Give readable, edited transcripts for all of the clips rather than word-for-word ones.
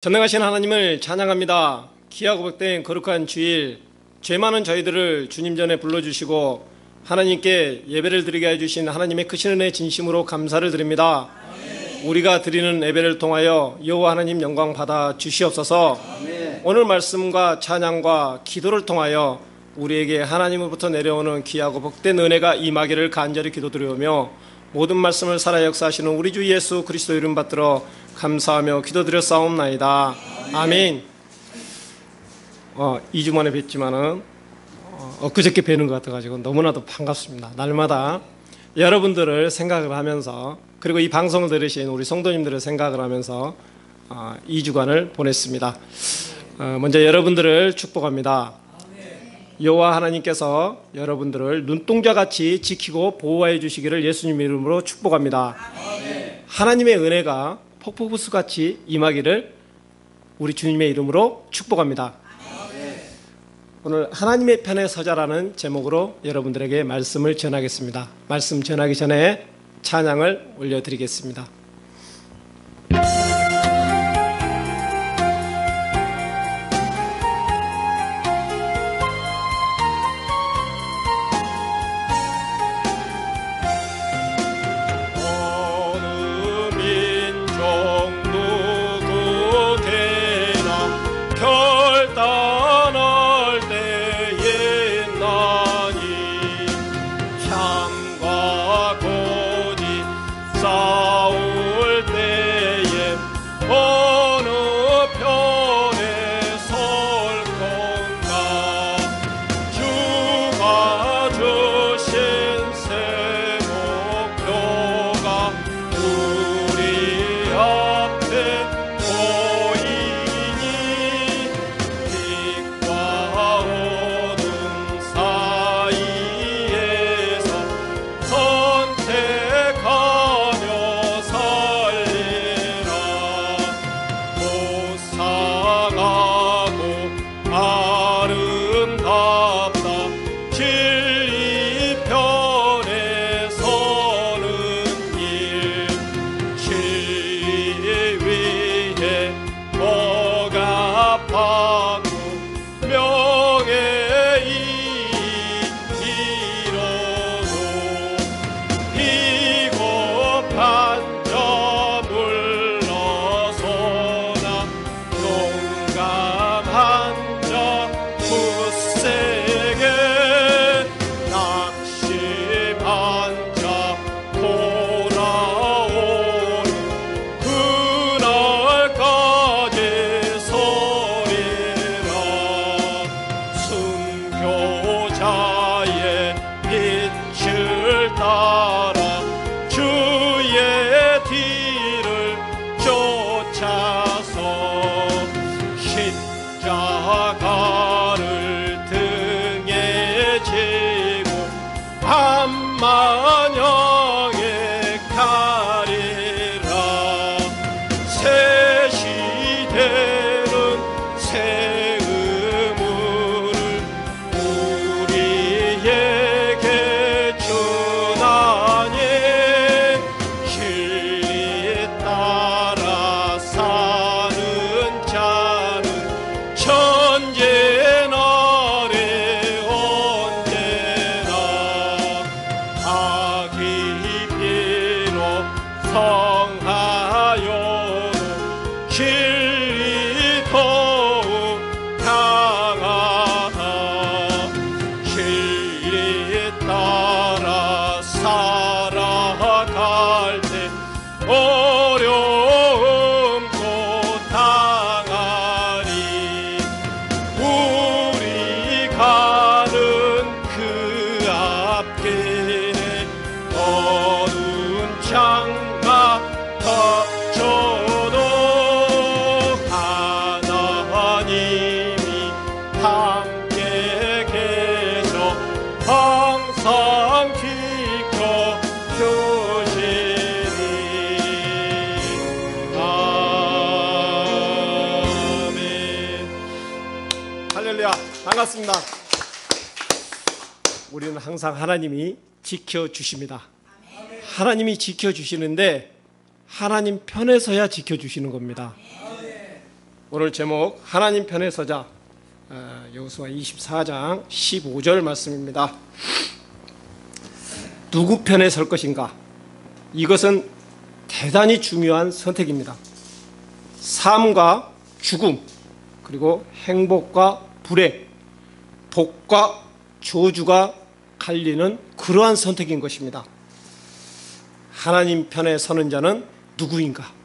전능하신 하나님을 찬양합니다. 귀하고 복된 거룩한 주일, 죄 많은 저희들을 주님 전에 불러주시고 하나님께 예배를 드리게 해주신 하나님의 크신 은혜 진심으로 감사를 드립니다. 아멘. 우리가 드리는 예배를 통하여 여호와 하나님 영광 받아 주시옵소서. 아멘. 오늘 말씀과 찬양과 기도를 통하여 우리에게 하나님으로부터 내려오는 귀하고 복된 은혜가 임하기를 간절히 기도드리오며 모든 말씀을 살아 역사하시는 우리 주 예수 그리스도 이름 받들어 감사하며 기도드렸사옵나이다. 아멘. 2주 만에 뵙지만은 엊그저께 뵈는 것 같아가지고 너무나도 반갑습니다. 날마다 여러분들을 생각을 하면서, 그리고 이 방송을 들으신 우리 성도님들을 생각을 하면서 2주간을 보냈습니다. 먼저 여러분들을 축복합니다. 여호와 하나님께서 여러분들을 눈동자같이 지키고 보호해 주시기를 예수님 이름으로 축복합니다. 하나님의 은혜가 폭포부스같이 임하기를 우리 주님의 이름으로 축복합니다. 오늘 하나님의 편에 서자라는 제목으로 여러분들에게 말씀을 전하겠습니다. 말씀 전하기 전에 찬양을 올려드리겠습니다. 반갑습니다. 우리는 항상 하나님이 지켜주십니다. 하나님이 지켜주시는데 하나님 편에 서야 지켜주시는 겁니다. 오늘 제목 하나님 편에 서자, 여호수아 24장 15절 말씀입니다. 누구 편에 설 것인가? 이것은 대단히 중요한 선택입니다. 삶과 죽음, 그리고 행복과 불행, 복과 저주가 갈리는 그러한 선택인 것입니다. 하나님 편에 서는 자는 누구인가?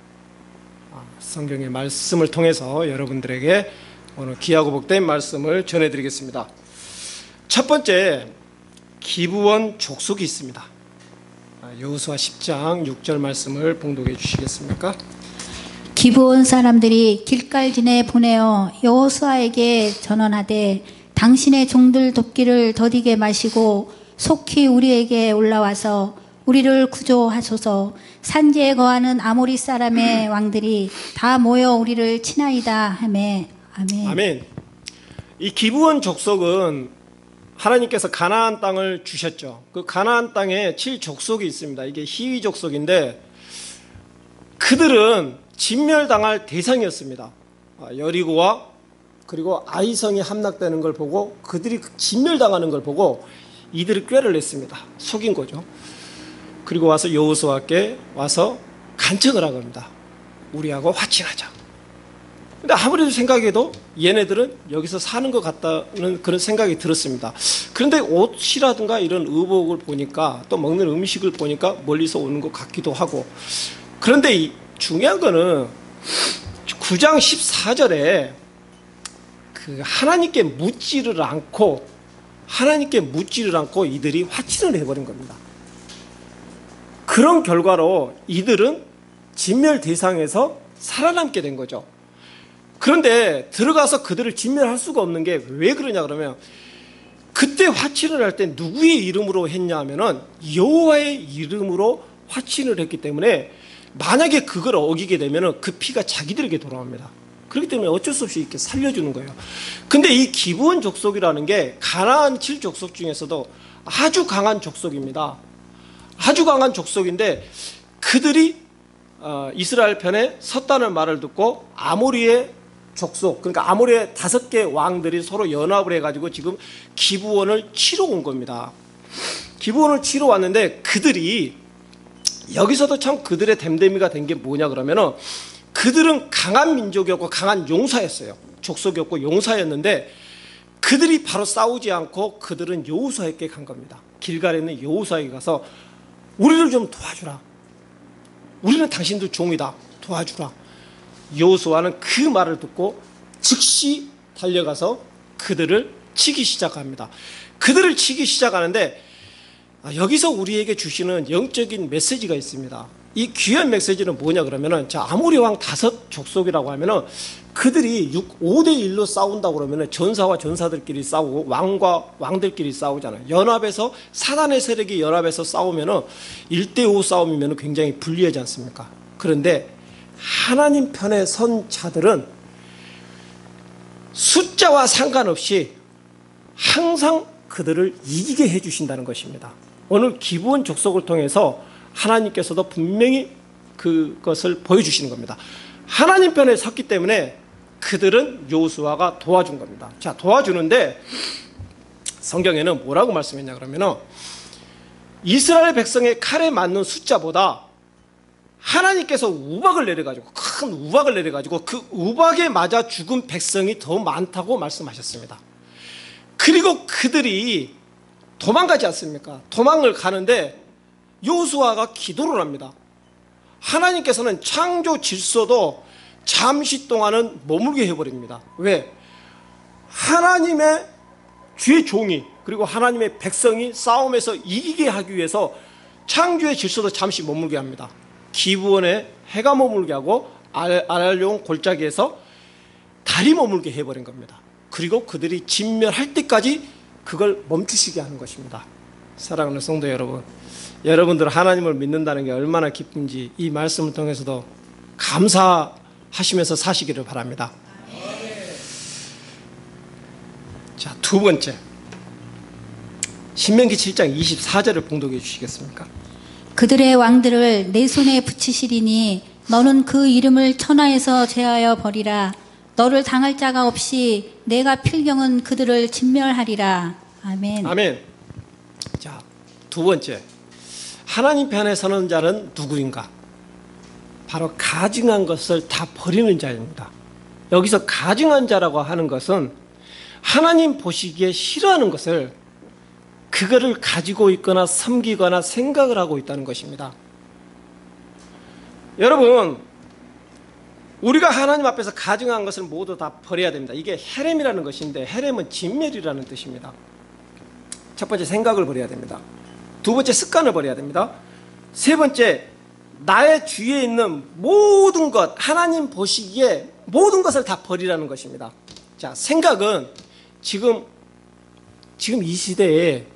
성경의 말씀을 통해서 여러분들에게 오늘 귀하고 복된 말씀을 전해드리겠습니다. 첫 번째, 기브온 족속이 있습니다. 여호수아 10장 6절 말씀을 봉독해 주시겠습니까? 기브온 사람들이 길갈진에 보내어 여호수아에게 전언하되 당신의 종들 돕기를 더디게 마시고 속히 우리에게 올라와서 우리를 구조하소서. 산지에 거하는 아모리 사람의 왕들이 다 모여 우리를 치나이다 하매. 아멘. 아멘. 이 기브온 족속은 하나님께서 가나안 땅을 주셨죠. 그 가나안 땅에 7족속이 있습니다. 이게 히위 족속인데 그들은 진멸당할 대상이었습니다. 여리고와 그리고 아이성이 함락되는 걸 보고 그들이 진멸당하는 걸 보고 이들이 꾀를 냈습니다. 속인 거죠. 그리고 와서 여호수아께 와서 간청을 하고 합니다. 우리하고 화친하자. 근데 아무래도 생각해도 얘네들은 여기서 사는 것 같다는 그런 생각이 들었습니다. 그런데 옷이라든가 이런 의복을 보니까 또 먹는 음식을 보니까 멀리서 오는 것 같기도 하고, 그런데 중요한 거는 9장 14절에 그 하나님께 묻지를 않고 이들이 화친을 해버린 겁니다. 그런 결과로 이들은 진멸 대상에서 살아남게 된 거죠. 그런데 들어가서 그들을 진멸할 수가 없는 게 왜 그러냐 그러면, 그때 화친을 할 때 누구의 이름으로 했냐 하면은 여호와의 이름으로 화친을 했기 때문에 만약에 그걸 어기게 되면은 그 피가 자기들에게 돌아옵니다. 그렇기 때문에 어쩔 수 없이 이렇게 살려주는 거예요. 근데 이 기브온 족속이라는 게 가나안 7족속 중에서도 아주 강한 족속입니다. 아주 강한 족속인데 그들이 이스라엘 편에 섰다는 말을 듣고 아모리의 족속, 그러니까 아모리의 5개 왕들이 서로 연합을 해가지고 지금 기브온을 치러 온 겁니다. 기브온을 치러 왔는데 그들이 여기서도 참 그들의 댐댐이가 된 게 뭐냐 그러면은, 그들은 강한 민족이었고 강한 용사였어요. 족속이었고 용사였는데 그들이 바로 싸우지 않고 그들은 여호수아에게 간 겁니다. 길갈에 있는 여호수아에게 가서 우리를 좀 도와주라. 우리는 당신들 종이다. 도와주라. 여호수아는 그 말을 듣고 즉시 달려가서 그들을 치기 시작합니다. 그들을 치기 시작하는데 여기서 우리에게 주시는 영적인 메시지가 있습니다. 이 귀한 메시지는 뭐냐 그러면은, 자, 아모리 왕 5족속이라고 하면은 그들이 5대1로 싸운다고 그러면은 전사와 전사들끼리 싸우고 왕과 왕들끼리 싸우잖아요. 연합해서 사단의 세력이 연합해서 싸우면은 1대5 싸움이면은 굉장히 불리하지 않습니까? 그런데 하나님 편에 선 자들은 숫자와 상관없이 항상 그들을 이기게 해주신다는 것입니다. 오늘 기브온 족속을 통해서 하나님께서도 분명히 그것을 보여주시는 겁니다. 하나님 편에 섰기 때문에 그들은 여호수아가 도와준 겁니다. 자, 도와주는데 성경에는 뭐라고 말씀했냐 그러면은, 이스라엘 백성의 칼에 맞는 숫자보다 하나님께서 우박을 내려가지고, 큰 우박을 내려가지고 그 우박에 맞아 죽은 백성이 더 많다고 말씀하셨습니다. 그리고 그들이 도망가지 않습니까? 도망을 가는데 여호수아가 기도를 합니다. 하나님께서는 창조 질서도 잠시 동안은 머물게 해버립니다. 왜? 하나님의 주의 종이, 그리고 하나님의 백성이 싸움에서 이기게 하기 위해서 창조의 질서도 잠시 머물게 합니다. 기브온에 해가 머물게 하고 아랄용 골짜기에서 달이 머물게 해버린 겁니다. 그리고 그들이 진멸할 때까지 그걸 멈추시게 하는 것입니다. 사랑하는 성도 여러분, 여러분들 하나님을 믿는다는 게 얼마나 기쁜지 이 말씀을 통해서도 감사하시면서 사시기를 바랍니다. 자, 두 번째, 신명기 7장 24절을 봉독해 주시겠습니까? 그들의 왕들을 내 손에 붙이시리니 너는 그 이름을 천하에서 제하여 버리라. 너를 당할 자가 없이 내가 필경은 그들을 진멸하리라. 아멘. 아멘. 자, 두 번째. 하나님 편에 서는 자는 누구인가? 바로 가증한 것을 다 버리는 자입니다. 여기서 가증한 자라고 하는 것은 하나님 보시기에 싫어하는 것을 그거를 가지고 있거나 섬기거나 생각을 하고 있다는 것입니다. 여러분, 우리가 하나님 앞에서 가증한 것을 모두 다 버려야 됩니다. 이게 헤렘이라는 것인데, 헤렘은 진멸이라는 뜻입니다. 첫 번째, 생각을 버려야 됩니다. 두 번째, 습관을 버려야 됩니다. 세 번째, 나의 주위에 있는 모든 것, 하나님 보시기에 모든 것을 다 버리라는 것입니다. 자, 생각은 지금 이 시대에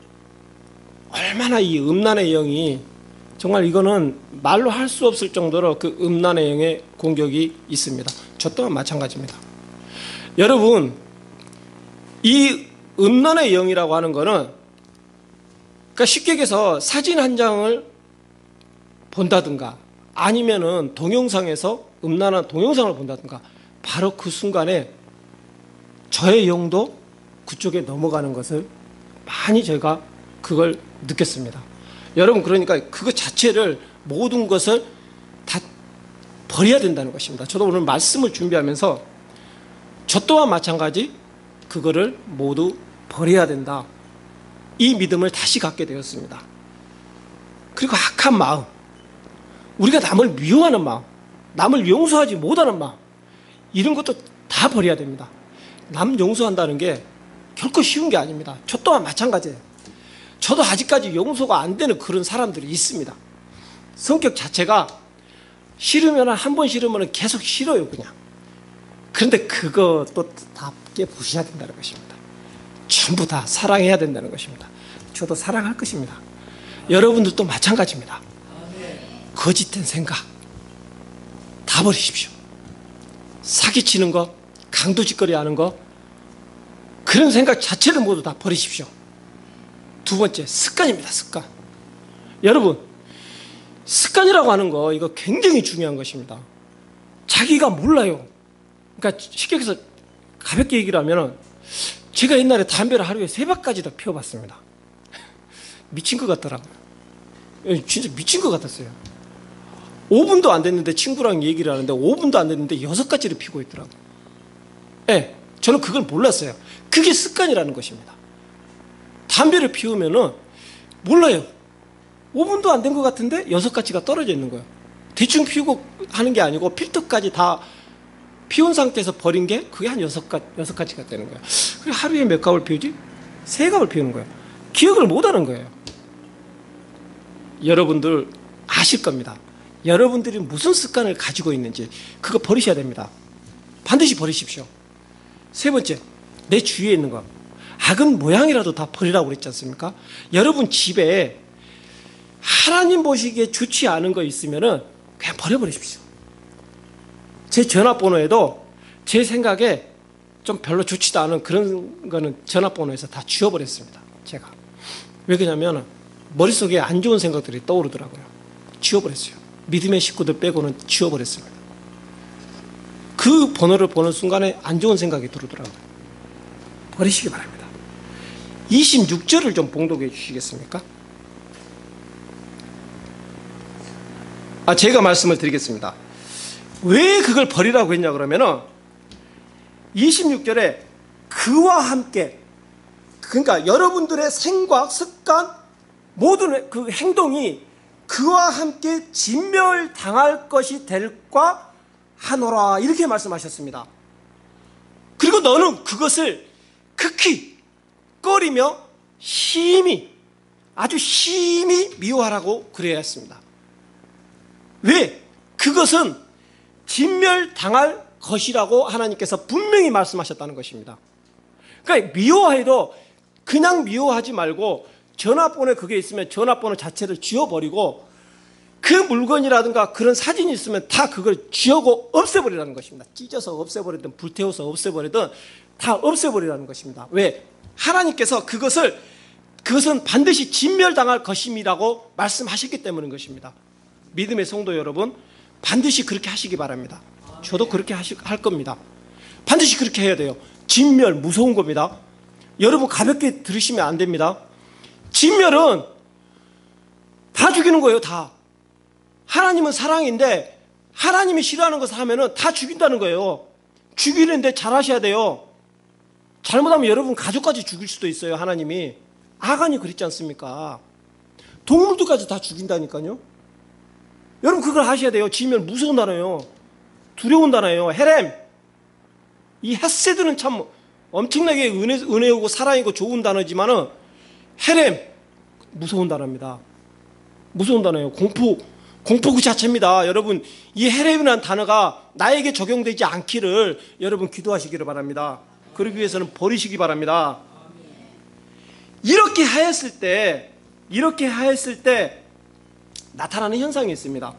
얼마나 이 음란의 영이, 정말 이거는 말로 할 수 없을 정도로 그 음란의 영의 공격이 있습니다. 저 또한 마찬가지입니다. 여러분, 이 음란의 영이라고 하는 거는, 그러니까 쉽게 얘기해서 사진 한 장을 본다든가 아니면은 동영상에서 음란한 동영상을 본다든가, 바로 그 순간에 저의 영도 그쪽에 넘어가는 것을 많이 제가 그걸 느꼈습니다. 여러분, 그러니까 그거 자체를, 모든 것을 다 버려야 된다는 것입니다. 저도 오늘 말씀을 준비하면서 저 또한 마찬가지 그거를 모두 버려야 된다, 이 믿음을 다시 갖게 되었습니다. 그리고 악한 마음, 우리가 남을 미워하는 마음, 남을 용서하지 못하는 마음, 이런 것도 다 버려야 됩니다. 남 용서한다는 게 결코 쉬운 게 아닙니다. 저 또한 마찬가지예요. 저도 아직까지 용서가 안 되는 그런 사람들이 있습니다. 성격 자체가 싫으면, 한 번 싫으면 계속 싫어요, 그냥. 그런데 그것도 다 깨부셔야 된다는 것입니다. 전부 다 사랑해야 된다는 것입니다. 저도 사랑할 것입니다. 여러분들도 마찬가지입니다. 거짓된 생각 다 버리십시오. 사기치는 거, 강도짓거리 하는 거, 그런 생각 자체를 모두 다 버리십시오. 두 번째, 습관입니다. 습관. 여러분, 습관이라고 하는 거, 이거 굉장히 중요한 것입니다. 자기가 몰라요. 그러니까 쉽게 얘기해서 가볍게 얘기를 하면은, 제가 옛날에 담배를 하루에 3박까지도 피워봤습니다. 미친 것 같더라고요. 진짜 미친 것 같았어요. 5분도 안 됐는데, 친구랑 얘기를 하는데 5분도 안 됐는데 6가지를 피우고 있더라고요. 네, 저는 그걸 몰랐어요. 그게 습관이라는 것입니다. 담배를 피우면은 몰라요. 5분도 안 된 것 같은데 6가지가 떨어져 있는 거예요. 대충 피우고 하는 게 아니고 필터까지 다 피운 상태에서 버린 게 그게 한 6가지가 되는 거예요. 그리고 하루에 몇 갑을 피우지? 3갑을 피우는 거예요. 기억을 못 하는 거예요. 여러분들 아실 겁니다. 여러분들이 무슨 습관을 가지고 있는지 그거 버리셔야 됩니다. 반드시 버리십시오. 세 번째, 내 주위에 있는 것, 악은 모양이라도 다 버리라고 그랬지 않습니까? 여러분 집에 하나님 보시기에 좋지 않은 거 있으면은 그냥 버려버리십시오. 제 전화번호에도 제 생각에 좀 별로 좋지도 않은 그런 거는 전화번호에서 다 지워버렸습니다. 제가. 왜 그러냐면 머릿속에 안 좋은 생각들이 떠오르더라고요. 지워버렸어요. 믿음의 식구들 빼고는 지워버렸습니다. 그 번호를 보는 순간에 안 좋은 생각이 들더라고요. 버리시기 바랍니다. 26절을 좀 봉독해 주시겠습니까? 제가 말씀을 드리겠습니다. 왜 그걸 버리라고 했냐 그러면은 26절에 그와 함께, 그러니까 여러분들의 생각, 습관, 모든 그 행동이 그와 함께 진멸당할 것이 될까 하노라, 이렇게 말씀하셨습니다. 그리고 너는 그것을 극히 꺼리며 아주 심히 미워하라고 그래야 했습니다. 왜? 그것은 진멸당할 것이라고 하나님께서 분명히 말씀하셨다는 것입니다. 그러니까 미워해도 그냥 미워하지 말고 전화번호에 그게 있으면 전화번호 자체를 지워버리고 그 물건이라든가 그런 사진이 있으면 다 그걸 지우고 없애버리라는 것입니다. 찢어서 없애버리든 불태워서 없애버리든 다 없애버리라는 것입니다. 왜? 하나님께서 그것은 반드시 진멸당할 것임이라고 말씀하셨기 때문인 것입니다. 믿음의 성도 여러분, 반드시 그렇게 하시기 바랍니다. 저도 그렇게 할 겁니다. 반드시 그렇게 해야 돼요. 진멸 무서운 겁니다. 여러분 가볍게 들으시면 안 됩니다. 진멸은 다 죽이는 거예요. 다. 하나님은 사랑인데 하나님이 싫어하는 것을 하면은 다 죽인다는 거예요. 죽이는데 잘하셔야 돼요. 잘못하면 여러분 가족까지 죽일 수도 있어요. 하나님이. 아간이 그랬지 않습니까? 동물들까지 다 죽인다니까요. 여러분 그걸 하셔야 돼요. 진멸 무서운 단어예요. 두려운 단어예요. 헤렘. 이 헤세드는 참 엄청나게 은혜고 사랑이고 좋은 단어지만은 헤렘 무서운 단어입니다. 무서운 단어예요. 공포 그 자체입니다. 여러분 이 헤렘이라는 단어가 나에게 적용되지 않기를 여러분 기도하시기를 바랍니다. 그러기 위해서는 버리시기 바랍니다. 이렇게 하였을 때 나타나는 현상이 있습니다.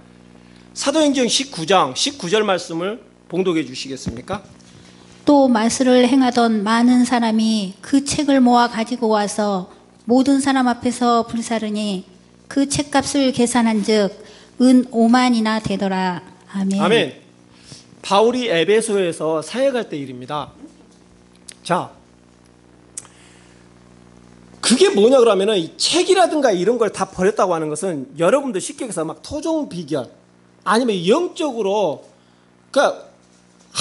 사도행전 19장 19절 말씀을 봉독해 주시겠습니까? 또 말씀을 행하던 많은 사람이 그 책을 모아 가지고 와서 모든 사람 앞에서 불사르니 그 책값을 계산한 즉 은 5만이나 되더라. 아멘. 아멘. 바울이 에베소에서 사역할 때 일입니다. 자, 그게 뭐냐 그러면은 이 책이라든가 이런 걸 다 버렸다고 하는 것은 여러분들 쉽게 얘기해서 막 토종 비결 아니면 영적으로 그러니까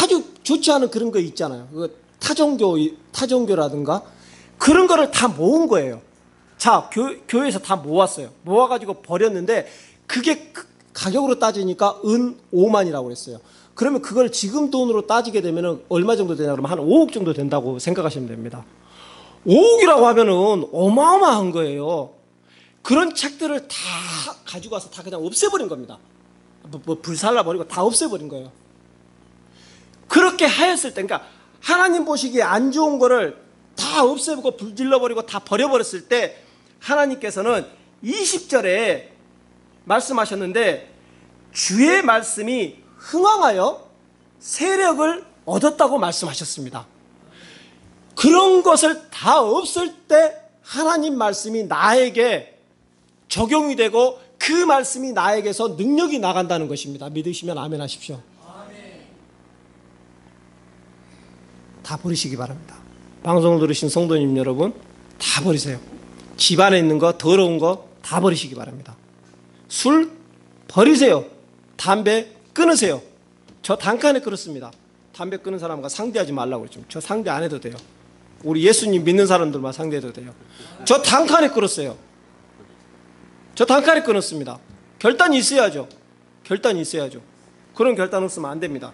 아주 좋지 않은 그런 거 있잖아요. 그 타종교라든가 그런 거를 다 모은 거예요. 자, 교회에서 다 모았어요. 모아가지고 버렸는데 그게 가격으로 따지니까 은 5만이라고 그랬어요. 그러면 그걸 지금 돈으로 따지게 되면 얼마 정도 되냐 그러면 한 5억 정도 된다고 생각하시면 됩니다. 5억이라고 하면은 어마어마한 거예요. 그런 책들을 다 가지고 와서 다 그냥 없애버린 겁니다. 불살라버리고 다 없애버린 거예요. 그렇게 하였을 때, 그러니까 하나님 보시기에 안 좋은 거를 다 없애고 불질러버리고 다 버려버렸을 때 하나님께서는 20절에 말씀하셨는데 주의 말씀이 흥왕하여 세력을 얻었다고 말씀하셨습니다. 그런 것을 다 없앨 때 하나님 말씀이 나에게 적용이 되고 그 말씀이 나에게서 능력이 나간다는 것입니다. 믿으시면 아멘 하십시오. 다 버리시기 바랍니다. 방송을 들으신 성도님 여러분 다 버리세요. 집안에 있는 거 더러운 거 다 버리시기 바랍니다. 술 버리세요. 담배 끊으세요. 저 단칸에 끊었습니다. 담배 끊은 사람과 상대하지 말라고 그랬죠. 저 상대 안 해도 돼요. 우리 예수님 믿는 사람들만 상대해도 돼요. 저 단칸에 끊었어요. 저 단칸에 끊었습니다. 결단이 있어야죠. 결단이 있어야죠. 그런 결단 없으면 안 됩니다.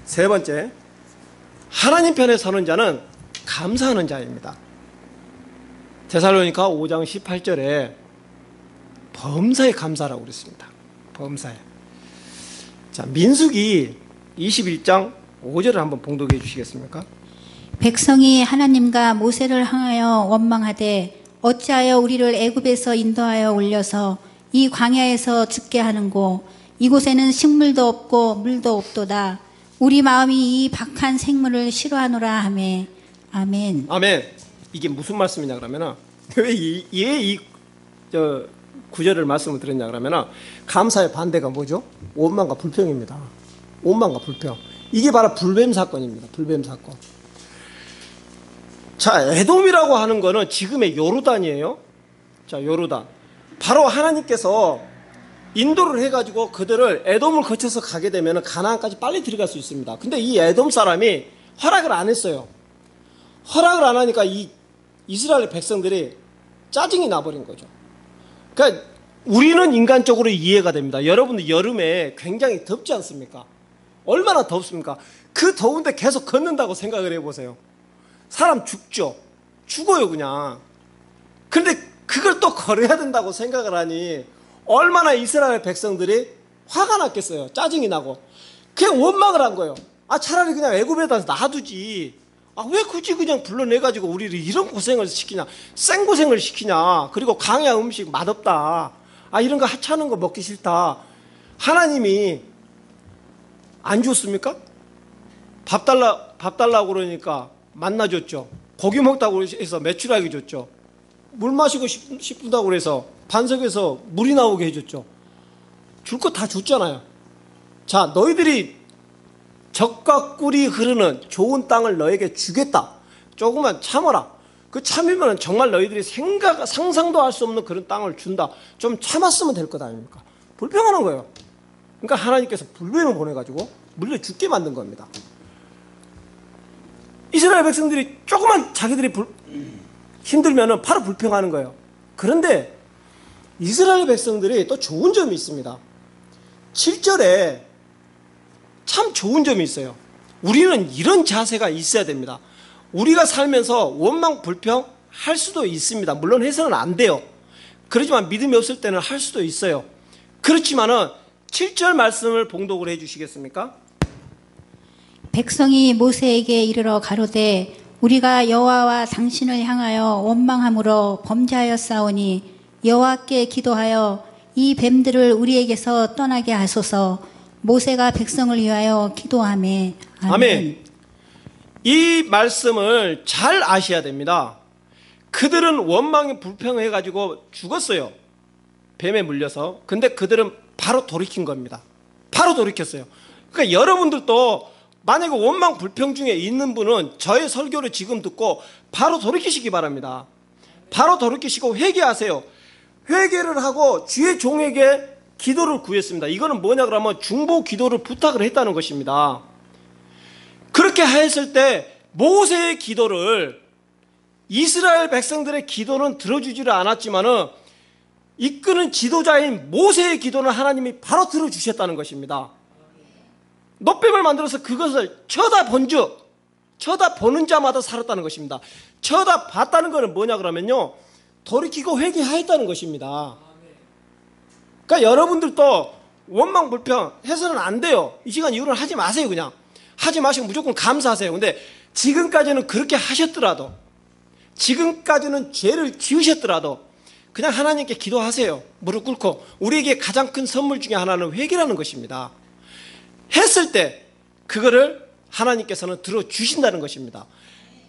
세 번째, 하나님 편에 서는 자는 감사하는 자입니다. 데살로니가 5장 18절에 범사에 감사라고 그랬습니다. 범사에. 자, 민수기 21장 5절을 한번 봉독해 주시겠습니까? 백성이 하나님과 모세를 향하여 원망하되 어찌하여 우리를 애굽에서 인도하여 올려서 이 광야에서 죽게 하는고 이곳에는 식물도 없고 물도 없도다. 우리 마음이 이 박한 생물을 싫어하노라 하매. 아멘. 아멘. 이게 무슨 말씀이냐 그러면은 왜 이 구절을 말씀을 드렸냐 그러면은 감사의 반대가 뭐죠? 원망과 불평입니다. 원망과 불평. 이게 바로 불뱀 사건입니다. 불뱀 사건. 자, 에돔이라고 하는 거는 지금의 요르단이에요. 자, 요르단. 바로 하나님께서 인도를 해가지고 그들을 에돔을 거쳐서 가게 되면 가나안까지 빨리 들어갈 수 있습니다. 근데 이 에돔 사람이 허락을 안 했어요. 허락을 안 하니까 이 이스라엘 백성들이 짜증이 나버린 거죠. 그러니까 우리는 인간적으로 이해가 됩니다. 여러분들 여름에 굉장히 덥지 않습니까? 얼마나 덥습니까? 그 더운데 계속 걷는다고 생각을 해보세요. 사람 죽죠. 죽어요 그냥. 그런데 그걸 또 걸어야 된다고 생각을 하니 얼마나 이스라엘 백성들이 화가 났겠어요. 짜증이 나고. 그냥 원망을 한 거예요. 아, 차라리 그냥 애굽에다 놔두지. 아, 왜 굳이 그냥 불러내가지고 우리를 이런 고생을 시키냐. 생고생을 시키냐. 그리고 광야 음식 맛없다. 아, 이런 거 하찮은 거 먹기 싫다. 하나님이 안 줬습니까? 밥 달라고 그러니까 만나줬죠. 고기 먹다고 해서 메추라기 줬죠. 물 마시고 싶다고 해서 반석에서 물이 나오게 해줬죠. 줄 거 다 줬잖아요. 자, 너희들이 젖과 꿀이 흐르는 좋은 땅을 너에게 주겠다. 조금만 참아라. 그 참으면 정말 너희들이 상상도 할 수 없는 그런 땅을 준다. 좀 참았으면 될 것 아닙니까? 불평하는 거예요. 그러니까 하나님께서 불뱀을 보내가지고 물려 죽게 만든 겁니다. 이스라엘 백성들이 조금만 자기들이 힘들면 바로 불평하는 거예요. 그런데 이스라엘 백성들이 또 좋은 점이 있습니다. 7절에 참 좋은 점이 있어요. 우리는 이런 자세가 있어야 됩니다. 우리가 살면서 원망 불평 할 수도 있습니다. 물론 해서는 안 돼요. 그렇지만 믿음이 없을 때는 할 수도 있어요. 그렇지만은 7절 말씀을 봉독을 해 주시겠습니까? 백성이 모세에게 이르러 가로되 우리가 여호와와 당신을 향하여 원망함으로 범죄하였사오니 여호와께 기도하여 이 뱀들을 우리에게서 떠나게 하소서. 모세가 백성을 위하여 기도하매. 아멘. 이 말씀을 잘 아셔야 됩니다. 그들은 원망에 불평해가지고 죽었어요. 뱀에 물려서. 근데 그들은 바로 돌이킨 겁니다. 바로 돌이켰어요. 그러니까 여러분들도 만약에 원망 불평 중에 있는 분은 저의 설교를 지금 듣고 바로 돌이키시기 바랍니다. 바로 돌이키시고 회개하세요. 회개를 하고 주의 종에게 기도를 구했습니다. 이거는 뭐냐 그러면 중보 기도를 부탁을 했다는 것입니다. 그렇게 했을 때 모세의 기도를 이스라엘 백성들의 기도는 들어주지를 않았지만은 이끄는 지도자인 모세의 기도는 하나님이 바로 들어주셨다는 것입니다. 놋뱀을 만들어서 그것을 쳐다보는 자마다 살았다는 것입니다. 쳐다봤다는 것은 뭐냐 그러면요, 돌이키고 회개하였다는 것입니다. 그러니까 여러분들도 원망 불평 해서는 안 돼요. 이 시간 이후로는 하지 마세요. 그냥 하지 마시고 무조건 감사하세요. 근데 지금까지는 그렇게 하셨더라도, 지금까지는 죄를 지으셨더라도 그냥 하나님께 기도하세요. 무릎 꿇고. 우리에게 가장 큰 선물 중에 하나는 회개라는 것입니다. 했을 때 그거를 하나님께서는 들어주신다는 것입니다.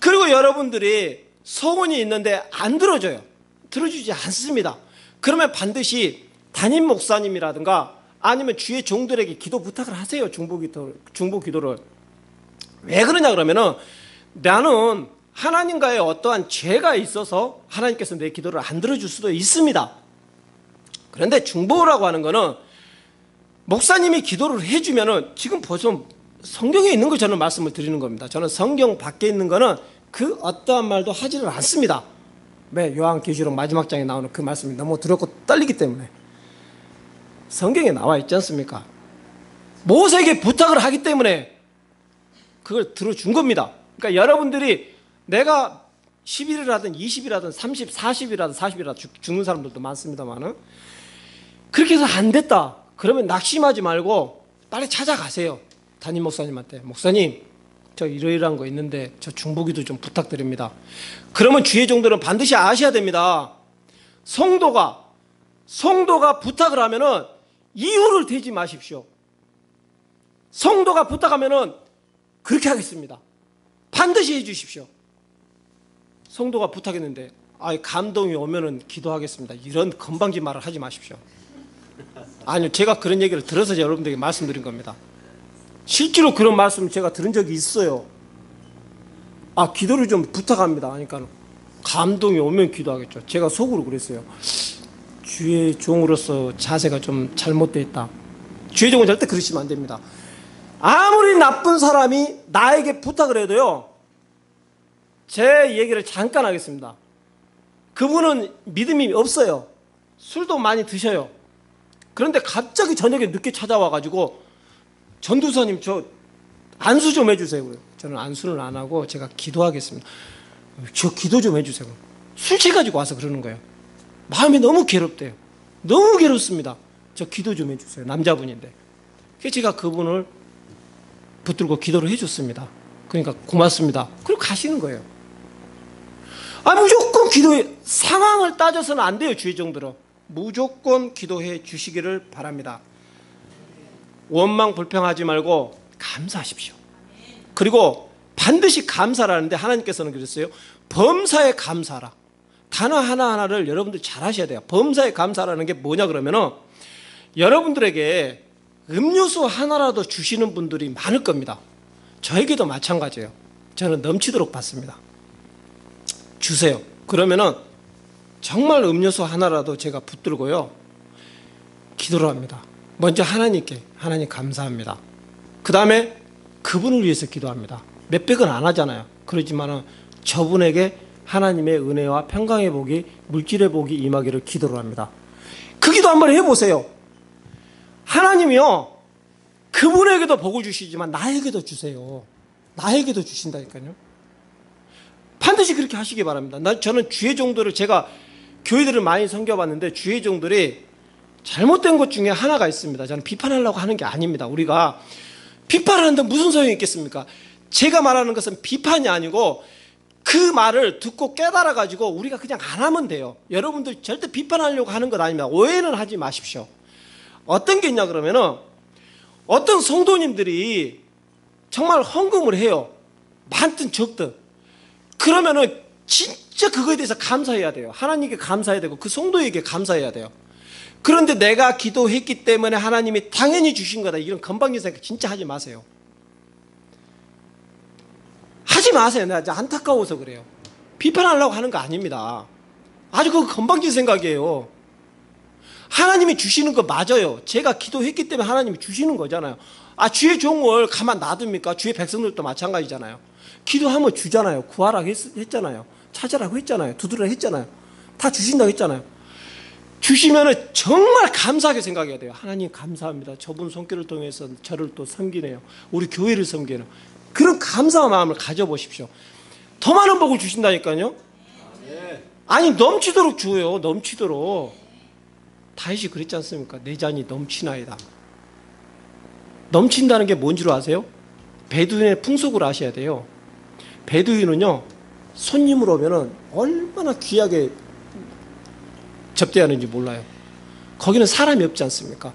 그리고 여러분들이 소원이 있는데 안 들어줘요. 들어주지 않습니다. 그러면 반드시 담임 목사님이라든가 아니면 주의 종들에게 기도 부탁을 하세요. 중보 기도를. 왜 그러냐 그러면은 나는 하나님과의 어떠한 죄가 있어서 하나님께서 내 기도를 안 들어줄 수도 있습니다. 그런데 중보라고 하는 거는 목사님이 기도를 해주면은 지금 벌써 성경에 있는 거 저는 말씀을 드리는 겁니다. 저는 성경 밖에 있는 거는 그 어떠한 말도 하지를 않습니다. 왜? 요한계시록 마지막 장에 나오는 그 말씀이 너무 두렵고 떨리기 때문에. 성경에 나와 있지 않습니까? 모세에게 부탁을 하기 때문에 그걸 들어준 겁니다. 그러니까 여러분들이 내가 10일을 하든 20일 하든 30, 40일 하든 40일 하든 죽는 사람들도 많습니다만은 그렇게 해서 안 됐다. 그러면 낙심하지 말고 빨리 찾아가세요. 담임 목사님한테. 목사님, 저 이러이러한 거 있는데 저 중보기도 좀 부탁드립니다. 그러면 주의 종들은 반드시 아셔야 됩니다. 성도가 부탁을 하면은 이유를 대지 마십시오. 성도가 부탁하면은 그렇게 하겠습니다. 반드시 해 주십시오. 성도가 부탁했는데 감동이 오면은 기도하겠습니다. 이런 건방진 말을 하지 마십시오. 아니요, 제가 그런 얘기를 들어서 여러분들에게 말씀드린 겁니다. 실제로 그런 말씀을 제가 들은 적이 있어요. 기도를 좀 부탁합니다. 그러니까 감동이 오면 기도하겠죠. 제가 속으로 그랬어요. 주의 종으로서 자세가 좀 잘못되어 있다. 주의 종은 절대 그러시면 안 됩니다. 아무리 나쁜 사람이 나에게 부탁을 해도요, 제 얘기를 잠깐 하겠습니다. 그분은 믿음이 없어요. 술도 많이 드셔요. 그런데 갑자기 저녁에 늦게 찾아와가지고 전도사님 저 안수 좀 해주세요. 저는 안수는 안 하고 제가 기도하겠습니다. 저 기도 좀 해주세요. 술 취가지고 와서 그러는 거예요. 마음이 너무 괴롭대요. 너무 괴롭습니다. 저 기도 좀 해주세요. 남자분인데. 그래서 제가 그분을 붙들고 기도를 해줬습니다. 그러니까 고맙습니다. 그리고 가시는 거예요. 무조건 기도해. 상황을 따져서는 안 돼요. 주의 종들은. 무조건 기도해 주시기를 바랍니다. 원망 불평하지 말고 감사하십시오. 그리고 반드시 감사라는데 하나님께서는 그랬어요. 범사에 감사하라. 단어 하나하나를 여러분들 잘 하셔야 돼요. 범사에 감사라는 게 뭐냐 그러면은 여러분들에게 음료수 하나라도 주시는 분들이 많을 겁니다. 저에게도 마찬가지예요. 저는 넘치도록 받습니다. 주세요. 그러면은 정말 음료수 하나라도 제가 붙들고요, 기도를 합니다. 먼저 하나님께, 하나님 감사합니다. 그 다음에 그분을 위해서 기도합니다. 몇백은 안 하잖아요. 그렇지만은 저분에게 하나님의 은혜와 평강의 복이, 물질의 복이 임하기를 기도를 합니다. 그 기도 한번 해보세요. 하나님이요, 그분에게도 복을 주시지만 나에게도 주세요. 나에게도 주신다니까요. 반드시 그렇게 하시기 바랍니다. 저는 주의 종들을, 제가 교회들을 많이 섬겨봤는데 주의 종들이 잘못된 것 중에 하나가 있습니다. 저는 비판하려고 하는 게 아닙니다. 우리가 비판하는데 무슨 소용이 있겠습니까? 제가 말하는 것은 비판이 아니고 그 말을 듣고 깨달아가지고 우리가 그냥 안 하면 돼요. 여러분들 절대 비판하려고 하는 것 아닙니다. 오해는 하지 마십시오. 어떤 게 있냐 그러면은, 어떤 성도님들이 정말 헌금을 해요. 많든 적든. 그러면은 진짜 그거에 대해서 감사해야 돼요. 하나님께 감사해야 되고 그 성도에게 감사해야 돼요. 그런데 내가 기도했기 때문에 하나님이 당연히 주신 거다, 이런 건방진 생각 진짜 하지 마세요. 하지 마세요. 내가 안타까워서 그래요. 비판하려고 하는 거 아닙니다. 아주 그거 건방진 생각이에요. 하나님이 주시는 거 맞아요. 제가 기도했기 때문에 하나님이 주시는 거잖아요. 주의 종을 가만 놔둡니까? 주의 백성들도 마찬가지잖아요. 기도하면 주잖아요. 구하라고 했잖아요. 찾으라고 했잖아요. 두드리라고 했잖아요. 다 주신다고 했잖아요. 주시면은 정말 감사하게 생각해야 돼요. 하나님 감사합니다. 저분 손길을 통해서 저를 또 섬기네요. 우리 교회를 섬기네요. 그런 감사한 마음을 가져보십시오. 더 많은 복을 주신다니까요. 아니, 넘치도록 주어요. 넘치도록. 다윗이 그랬지 않습니까? 내 잔이 넘치나이다. 넘친다는 게 뭔 줄 아세요? 베두인의 풍속을 아셔야 돼요. 베두인은요, 손님으로 오면은 얼마나 귀하게 접대하는지 몰라요. 거기는 사람이 없지 않습니까?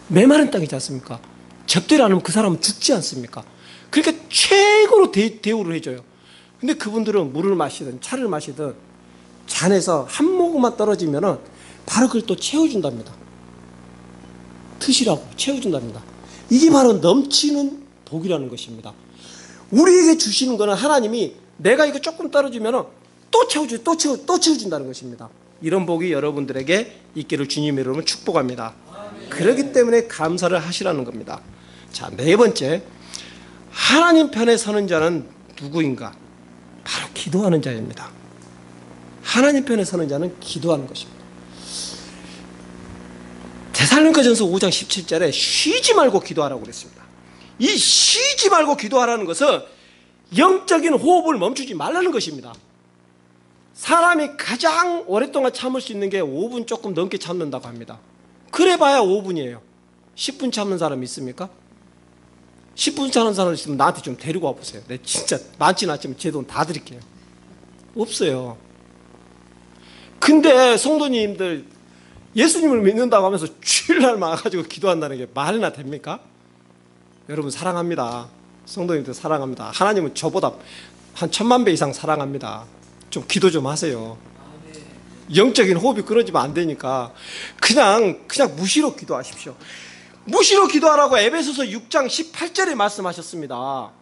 메마른 땅이지 않습니까? 접대를 안 하면 그 사람은 죽지 않습니까? 그러니까 최고로 대우를 해줘요. 근데 그분들은 물을 마시든 차를 마시든 잔에서 한 모금만 떨어지면은 바로 그걸 또 채워준답니다. 드시라고 채워준답니다. 이게 바로 넘치는 복이라는 것입니다. 우리에게 주시는 거는 하나님이 내가 이거 조금 떨어지면은 또 채워준다는 것입니다. 이런 복이 여러분들에게 있기를 주님의 이름으로 축복합니다. 그렇기 때문에 감사를 하시라는 겁니다. 자, 네 번째, 하나님 편에 서는 자는 누구인가? 바로 기도하는 자입니다. 하나님 편에 서는 자는 기도하는 것입니다. 데살로니가전서 5장 17절에 쉬지 말고 기도하라고 그랬습니다. 이 쉬지 말고 기도하라는 것은 영적인 호흡을 멈추지 말라는 것입니다. 사람이 가장 오랫동안 참을 수 있는 게 5분 조금 넘게 참는다고 합니다. 그래봐야 5분이에요. 10분 참는 사람 있습니까? 10분 참는 사람 있으면 나한테 좀 데리고 와보세요. 내가 진짜 많지는 않지만 제 돈 다 드릴게요. 없어요. 근데 성도님들 예수님을 믿는다고 하면서 주일날만 와가지고 기도한다는 게 말이나 됩니까? 여러분 사랑합니다. 성도님들 사랑합니다. 하나님은 저보다 한 1000만 배 이상 사랑합니다. 좀 기도 좀 하세요. 영적인 호흡이 끊어지면 안 되니까 그냥 무시로 기도하십시오. 무시로 기도하라고 에베소서 6장 18절에 말씀하셨습니다.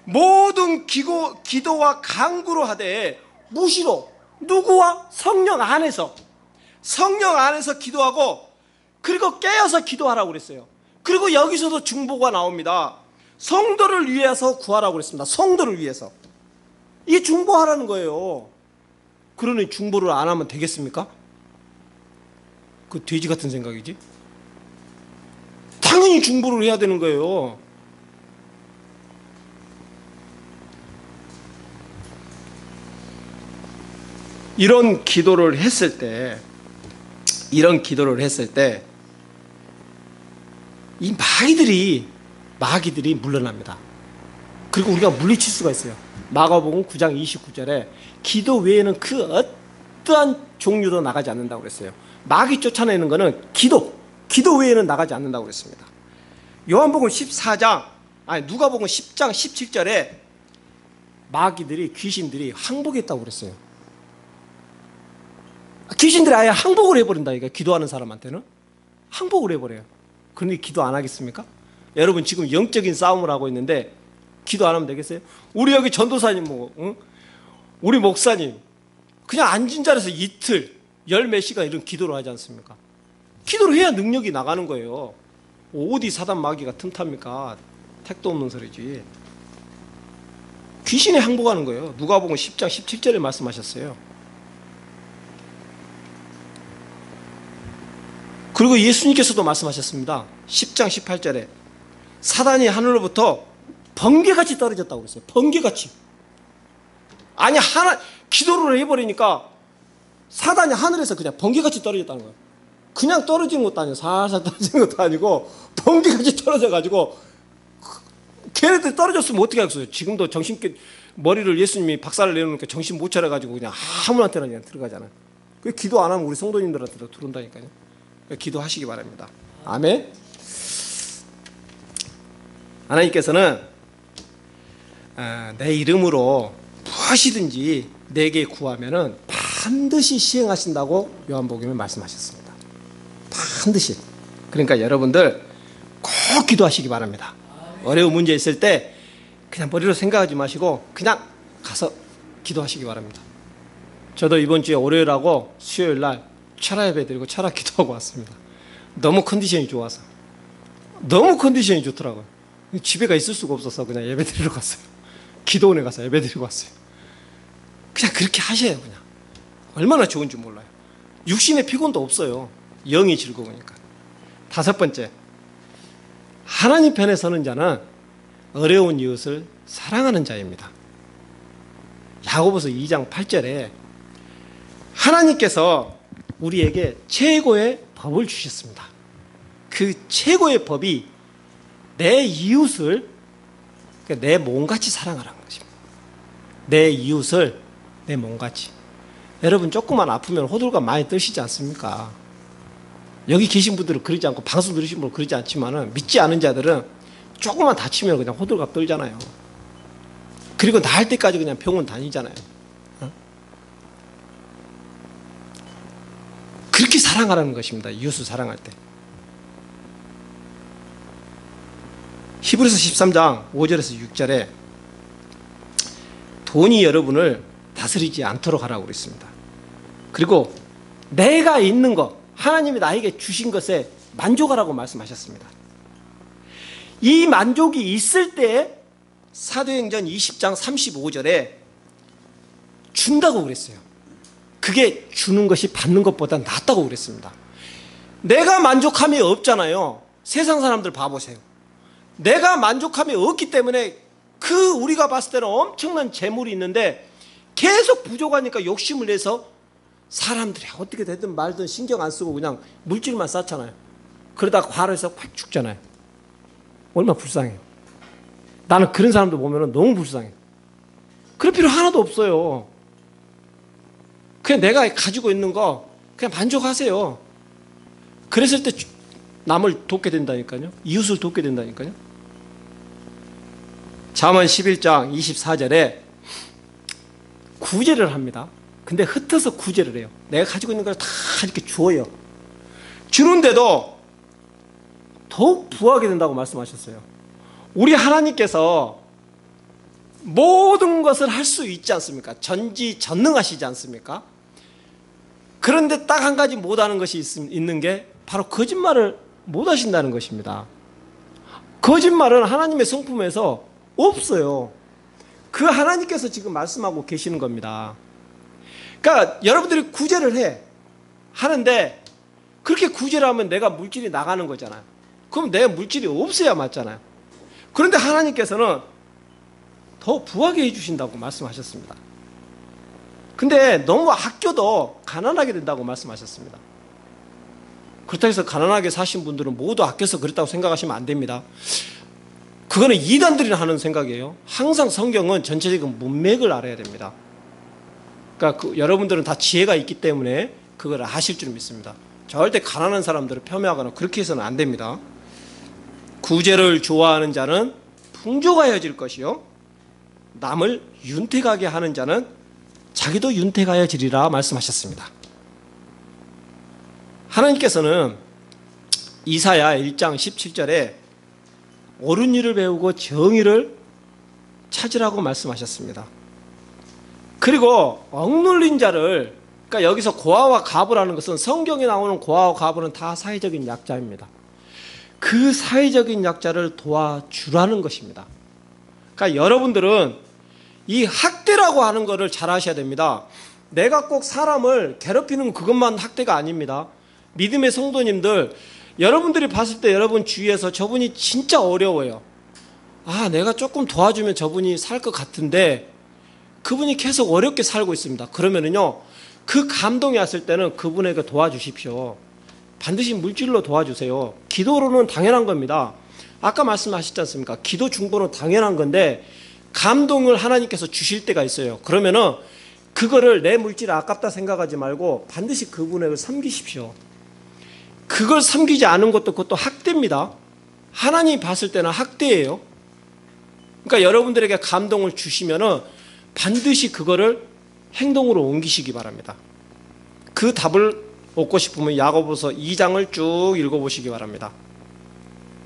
모든 기도와 간구로 하되 무시로, 누구와? 성령 안에서 기도하고, 그리고 깨어서 기도하라고 그랬어요. 그리고 여기서도 중보가 나옵니다. 성도를 위해서 구하라고 그랬습니다. 성도를 위해서. 이게 중보하라는 거예요. 그러니 중보를 안 하면 되겠습니까? 그 돼지 같은 생각이지. 당연히 중보를 해야 되는 거예요. 이런 기도를 했을 때 이 마귀들이 물러납니다. 그리고 우리가 물리칠 수가 있어요. 마가복음 9장 29절에 기도 외에는 그 어떠한 종류도 나가지 않는다고 그랬어요. 마귀 쫓아내는 거는 기도 외에는 나가지 않는다고 그랬습니다. 누가복음 10장 17절에 귀신들이 항복했다고 그랬어요. 귀신들이 아예 항복을 해버린다. 이게 기도하는 사람한테는 항복을 해버려요. 그런데 기도 안 하겠습니까? 여러분 지금 영적인 싸움을 하고 있는데 기도 안 하면 되겠어요? 우리 여기 전도사님 뭐 응? 우리 목사님 그냥 앉은 자리에서 이틀 열 몇 시간 이런 기도를 하지 않습니까? 기도를 해야 능력이 나가는 거예요. 어디 사단 마귀가 틈탑니까? 택도 없는 소리지. 귀신에 항복하는 거예요. 누가복음 10장 17절에 말씀하셨어요. 그리고 예수님께서도 말씀하셨습니다. 10장 18절에 사단이 하늘로부터 번개같이 떨어졌다고 그랬어요. 번개같이. 아니 기도를 해버리니까 사단이 하늘에서 그냥 번개같이 떨어졌다는 거예요. 그냥 떨어지는 것도 아니고 살살 떨어지는 것도 아니고 번개같이 떨어져가지고 걔네들 떨어졌으면 어떻게 하겠어요? 지금도 정신께 머리를 예수님이 박살을 내놓으니까 정신 못 차려가지고 그냥 아무한테나 그냥 들어가잖아요. 그 기도 안 하면 우리 성도님들한테도 들어온다니까요. 기도하시기 바랍니다. 아멘. 하나님께서는 내 이름으로 무엇이든지 내게 구하면은 반드시 시행하신다고 요한복음에 말씀하셨습니다. 반드시. 그러니까 여러분들 꼭 기도하시기 바랍니다. 어려운 문제 있을 때 그냥 머리로 생각하지 마시고 그냥 가서 기도하시기 바랍니다. 저도 이번 주에 월요일하고 수요일 날 철야 예배 드리고 철야 기도하고 왔습니다. 너무 컨디션이 좋아서. 너무 컨디션이 좋더라고요. 집에가 있을 수가 없어서 그냥 예배 드리러 갔어요. 기도원에 가서 예배 드리고 왔어요. 그냥 그렇게 하셔요. 그냥 얼마나 좋은지 몰라요. 육신의 피곤도 없어요. 영이 즐거우니까. 다섯 번째, 하나님 편에 서는 자는 어려운 이웃을 사랑하는 자입니다. 야고보서 2장 8절에 하나님께서 우리에게 최고의 법을 주셨습니다. 그 최고의 법이 내 이웃을 내 몸같이 사랑하라는 것입니다. 내 이웃을 내 몸같이. 여러분 조금만 아프면 호들갑 많이 떨시지 않습니까? 여기 계신 분들은 그러지 않고 방송 들으신 분은 그러지 않지만은 믿지 않은 자들은 조금만 다치면 그냥 호들갑 떨잖아요. 그리고 나을 때까지 그냥 병원 다니잖아요. 그렇게 사랑하라는 것입니다. 이웃을 사랑할 때. 히브리서 13장 5절에서 6절에 돈이 여러분을 다스리지 않도록 하라고 그랬습니다. 그리고 내가 있는 것, 하나님이 나에게 주신 것에 만족하라고 말씀하셨습니다. 이 만족이 있을 때 사도행전 20장 35절에 준다고 그랬어요. 그게 주는 것이 받는 것보다 낫다고 그랬습니다. 내가 만족함이 없잖아요. 세상 사람들 봐보세요. 내가 만족함이 없기 때문에 그 우리가 봤을 때는 엄청난 재물이 있는데 계속 부족하니까 욕심을 내서 사람들이 어떻게 되든 말든 신경 안 쓰고 그냥 물질만 쌓잖아요. 그러다가 과로해서 확 죽잖아요. 얼마나 불쌍해요. 나는 그런 사람들 보면 너무 불쌍해요. 그럴 필요 하나도 없어요. 그냥 내가 가지고 있는 거 그냥 만족하세요. 그랬을 때 남을 돕게 된다니까요. 이웃을 돕게 된다니까요. 잠언 11장 24절에 구제를 합니다. 근데 흩어서 구제를 해요. 내가 가지고 있는 걸 다 이렇게 주어요. 주는데도 더욱 부하게 된다고 말씀하셨어요. 우리 하나님께서 모든 것을 할 수 있지 않습니까? 전지전능하시지 않습니까? 그런데 딱 한 가지 못하는 것이 있는 게 바로 거짓말을 못하신다는 것입니다. 거짓말은 하나님의 성품에서 없어요. 그 하나님께서 지금 말씀하고 계시는 겁니다. 그러니까 여러분들이 구제를 하는데 그렇게 구제를 하면 내가 물질이 나가는 거잖아요. 그럼 내 물질이 없어야 맞잖아요. 그런데 하나님께서는 더 부하게 해주신다고 말씀하셨습니다. 근데 너무 아껴도 가난하게 된다고 말씀하셨습니다. 그렇다고 해서 가난하게 사신 분들은 모두 아껴서 그랬다고 생각하시면 안 됩니다. 그거는 이단들이 하는 생각이에요. 항상 성경은 전체적인 문맥을 알아야 됩니다. 그러니까 여러분들은 다 지혜가 있기 때문에 그걸 아실 줄 믿습니다. 절대 가난한 사람들을 폄훼하거나 그렇게 해서는 안 됩니다. 구제를 좋아하는 자는 풍족하여질 것이요 남을 윤택하게 하는 자는 자기도 윤택하여지리라 말씀하셨습니다. 하나님께서는 이사야 1장 17절에 옳은 일을 배우고 정의를 찾으라고 말씀하셨습니다. 그리고 억눌린 자를, 그러니까 여기서 고아와 과부라는 것은 성경에 나오는 고아와 과부는 다 사회적인 약자입니다. 그 사회적인 약자를 도와주라는 것입니다. 그러니까 여러분들은 이 학대라고 하는 것을 잘 아셔야 됩니다. 내가 꼭 사람을 괴롭히는 그것만 학대가 아닙니다. 믿음의 성도님들, 여러분들이 봤을 때 여러분 주위에서 저분이 진짜 어려워요. 아, 내가 조금 도와주면 저분이 살 것 같은데 그분이 계속 어렵게 살고 있습니다. 그러면은요, 그 감동이 왔을 때는 그분에게 도와주십시오. 반드시 물질로 도와주세요. 기도로는 당연한 겁니다. 아까 말씀하셨지 않습니까? 기도 중보는 당연한 건데 감동을 하나님께서 주실 때가 있어요. 그러면은 그거를 내 물질 아깝다 생각하지 말고 반드시 그분을 섬기십시오. 그걸 섬기지 않은 것도 그것도 학대입니다. 하나님이 봤을 때는 학대예요. 그러니까 여러분들에게 감동을 주시면은 반드시 그거를 행동으로 옮기시기 바랍니다. 그 답을 얻고 싶으면 야고보서 2장을 쭉 읽어보시기 바랍니다.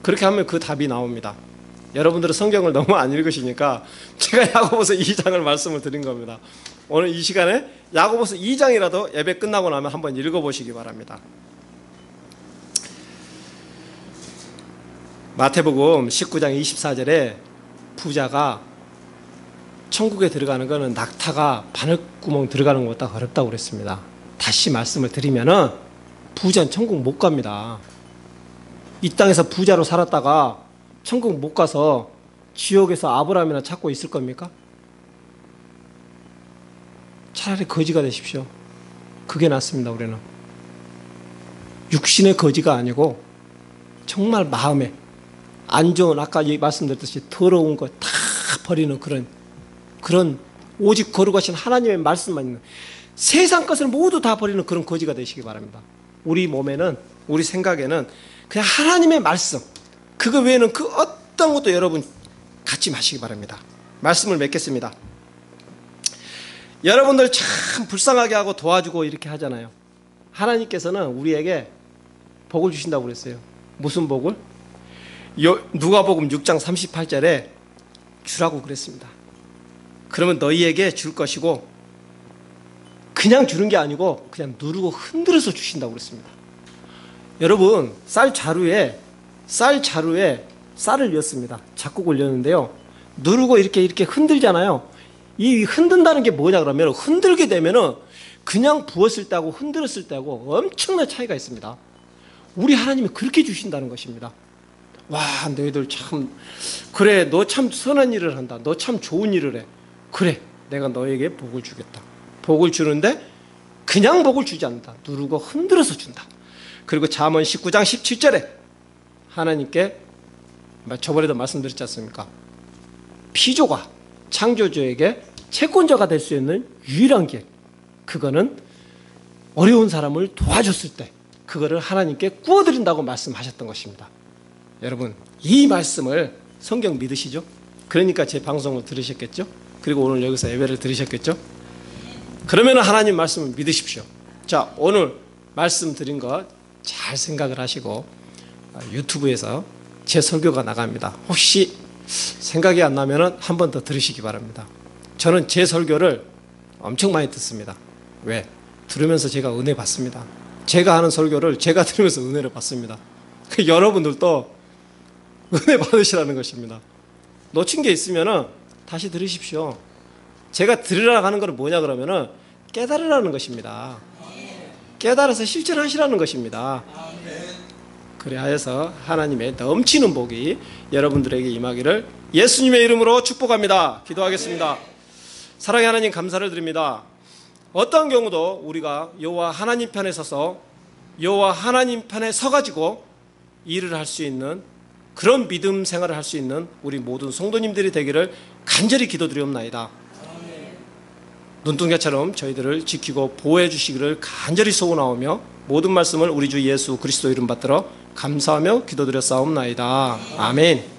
그렇게 하면 그 답이 나옵니다. 여러분들은 성경을 너무 안 읽으시니까 제가 야고보서 2장을 말씀을 드린 겁니다. 오늘 이 시간에 야고보서 2장이라도 예배 끝나고 나면 한번 읽어보시기 바랍니다. 마태복음 19장 24절에 부자가 천국에 들어가는 것은 낙타가 바늘구멍 들어가는 것보다 어렵다고 그랬습니다. 다시 말씀을 드리면은 부자는 천국 못 갑니다. 이 땅에서 부자로 살았다가 천국 못 가서 지옥에서 아브라함이나 찾고 있을 겁니까? 차라리 거지가 되십시오. 그게 낫습니다. 우리는 육신의 거지가 아니고 정말 마음에 안 좋은, 아까 말씀드렸듯이 더러운 거 다 버리는 그런 오직 거룩하신 하나님의 말씀만 있는, 세상 것을 모두 다 버리는 그런 거지가 되시기 바랍니다. 우리 몸에는, 우리 생각에는 그냥 하나님의 말씀, 그거 외에는 그 어떤 것도 여러분 갖지 마시기 바랍니다. 말씀을 맺겠습니다. 여러분들 참 불쌍하게 하고 도와주고 이렇게 하잖아요. 하나님께서는 우리에게 복을 주신다고 그랬어요. 무슨 복을? 누가복음 6장 38절에 주라고 그랬습니다. 그러면 너희에게 줄 것이고, 그냥 주는 게 아니고 그냥 누르고 흔들어서 주신다고 그랬습니다. 여러분, 쌀 자루에 쌀을 넣습니다. 작곡을 넣는데요, 누르고 이렇게 흔들잖아요. 이 흔든다는 게 뭐냐 그러면, 흔들게 되면은 그냥 부었을 때하고 흔들었을 때하고 엄청난 차이가 있습니다. 우리 하나님이 그렇게 주신다는 것입니다. 와, 너희들 참, 그래, 너 참 선한 일을 한다. 너 참 좋은 일을 해. 그래, 내가 너에게 복을 주겠다. 복을 주는데 그냥 복을 주지 않는다. 누르고 흔들어서 준다. 그리고 잠언 19장 17절에 하나님께, 저번에도 말씀드렸지 않습니까? 피조가 창조주에게 채권자가 될 수 있는 유일한 길, 그거는 어려운 사람을 도와줬을 때 그거를 하나님께 구워드린다고 말씀하셨던 것입니다. 여러분, 이 말씀을 성경 믿으시죠? 그러니까 제 방송을 들으셨겠죠? 그리고 오늘 여기서 예배를 들으셨겠죠? 그러면 하나님 말씀을 믿으십시오. 자, 오늘 말씀드린 거 잘 생각을 하시고 유튜브에서 제 설교가 나갑니다. 혹시 생각이 안 나면 한 번 더 들으시기 바랍니다. 저는 제 설교를 엄청 많이 듣습니다. 왜? 들으면서 제가 은혜 받습니다. 제가 하는 설교를 제가 들으면서 은혜를 받습니다. 여러분들도 은혜 받으시라는 것입니다. 놓친 게 있으면 다시 들으십시오. 제가 들으라고 하는 것은 뭐냐 그러면 깨달으라는 것입니다. 깨달아서 실천하시라는 것입니다. 그래야해서 하나님의 넘치는 복이 여러분들에게 임하기를 예수님의 이름으로 축복합니다. 기도하겠습니다. 사랑의 하나님, 감사를 드립니다. 어떠한 경우도 우리가 여호와 하나님 편에 서서 여호와 하나님 편에 서가지고 일을 할 수 있는 그런 믿음 생활을 할 수 있는 우리 모든 성도님들이 되기를 간절히 기도드리옵나이다. 눈동자처럼 저희들을 지키고 보호해 주시기를 간절히 소원하오며 모든 말씀을 우리 주 예수 그리스도 이름 받들어 감사하며 기도드렸사옵나이다. 아멘.